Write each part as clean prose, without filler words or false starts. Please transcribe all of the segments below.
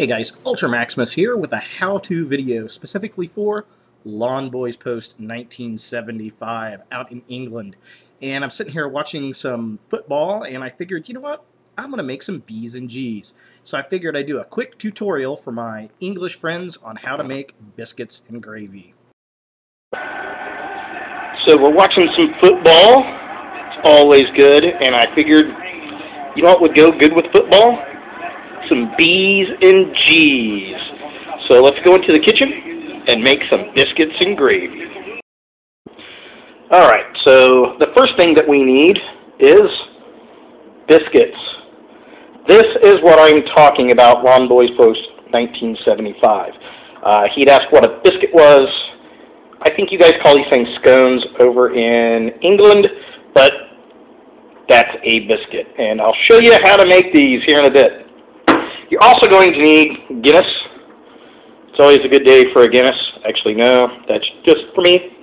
Hey guys, Ultra Maximus here with a how-to video specifically for Lawn Boys Post 1975 out in England. And I'm sitting here watching some football and I figured, you know what, I'm going to make some B's and G's. So I figured I'd do a quick tutorial for my English friends on how to make biscuits and gravy. So we're watching some football. It's always good, and I figured, you know what would go good with football? Some B's and G's. So let's go into the kitchen and make some biscuits and gravy. Alright, so the first thing that we need is biscuits. This is what I'm talking about, Lawn Boys Post 1975. He'd asked what a biscuit was. I think you guys call these things scones over in England, but that's a biscuit. And I'll show you how to make these here in a bit. You're also going to need Guinness. It's always a good day for a Guinness. Actually, no, that's just for me.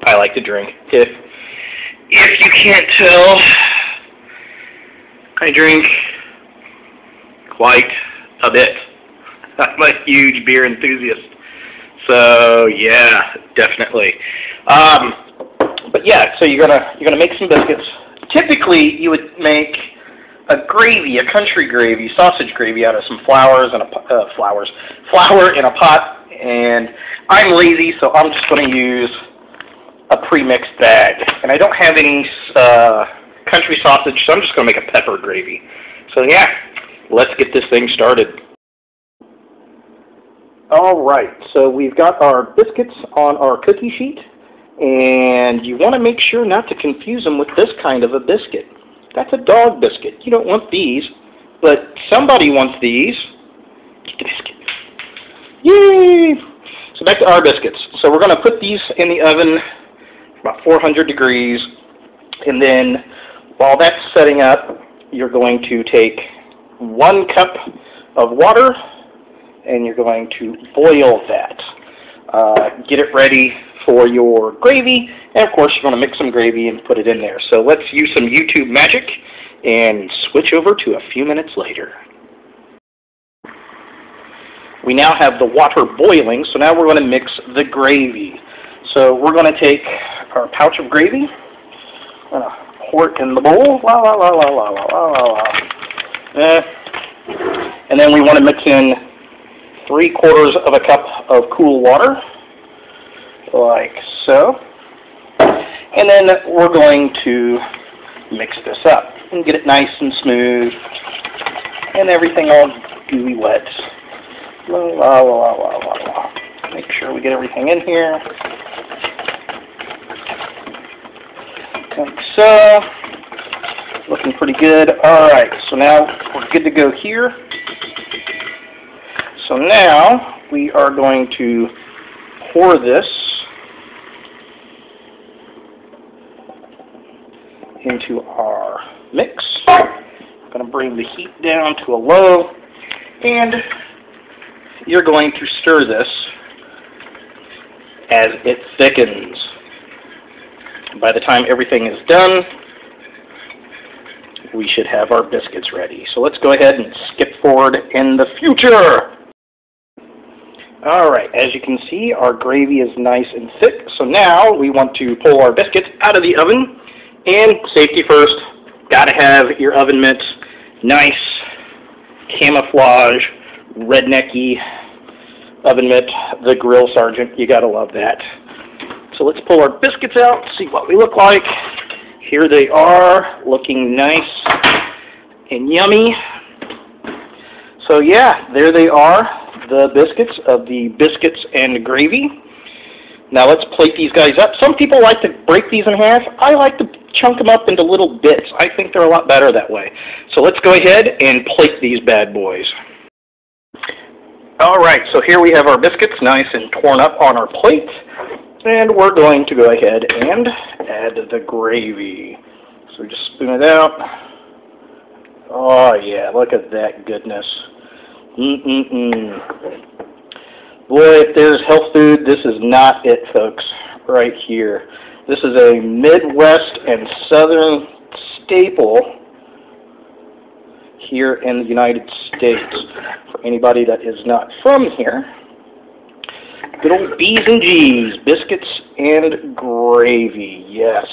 I like to drink. If you can't tell, I drink quite a bit. I'm a huge beer enthusiast. So yeah, definitely. But yeah, so you're gonna make some biscuits. Typically, you would make a gravy, a country gravy, sausage gravy out of some flour in a pot. And I'm lazy, so I'm just going to use a pre-mixed bag. And I don't have any country sausage, so I'm just going to make a pepper gravy. So yeah, let's get this thing started. Alright, so we've got our biscuits on our cookie sheet, and you want to make sure not to confuse them with this kind of a biscuit. That's a dog biscuit. You don't want these, but somebody wants these. Get the biscuit. Yay! So back to our biscuits. So we're going to put these in the oven about 400 degrees, and then while that's setting up, you're going to take 1 cup of water, and you're going to boil that. Get it ready for your gravy, and of course you're going to mix some gravy and put it in there. So let's use some YouTube magic and switch over to a few minutes later. We now have the water boiling, so now we're going to mix the gravy. So we're going to take our pouch of gravy, I'm going to pour it in the bowl, and then we want to mix in 3/4 of a cup of cool water, like so. And then we're going to mix this up and get it nice and smooth and everything all gooey wet. Make sure we get everything in here. Like so. Looking pretty good. Alright, so now we're good to go here. So now we are going to pour this into our mix. I'm going to bring the heat down to a low, and you're going to stir this as it thickens. By the time everything is done, we should have our biscuits ready. So let's go ahead and skip forward in the future. Alright, as you can see, our gravy is nice and thick, so now we want to pull our biscuits out of the oven. And safety first, gotta have your oven mitts, nice camouflage, rednecky oven mitt, the Grill Sergeant, you gotta love that. So let's pull our biscuits out, see what we look like. Here they are, looking nice and yummy. So yeah, there they are, the biscuits of the biscuits and gravy. Now let's plate these guys up. Some people like to break these in half. I like to chunk them up into little bits. I think they're a lot better that way. So let's go ahead and plate these bad boys. Alright, so here we have our biscuits nice and torn up on our plate. And we're going to go ahead and add the gravy. So just spoon it out. Oh yeah, look at that goodness. Boy, if there's health food, this is not it, folks, right here. This is a Midwest and Southern staple here in the United States. For anybody that is not from here, good old B's and G's, biscuits and gravy, yes.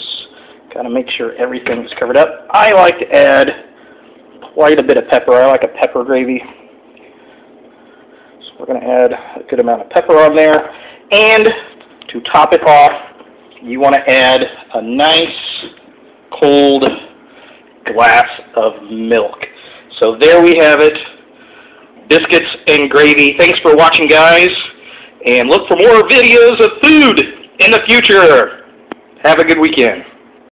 Got to make sure everything's covered up. I like to add quite a bit of pepper. I like a pepper gravy. So we're going to add a good amount of pepper on there. And to top it off, you want to add a nice cold glass of milk. So there we have it, biscuits and gravy. Thanks for watching, guys, and look for more videos of food in the future. Have a good weekend.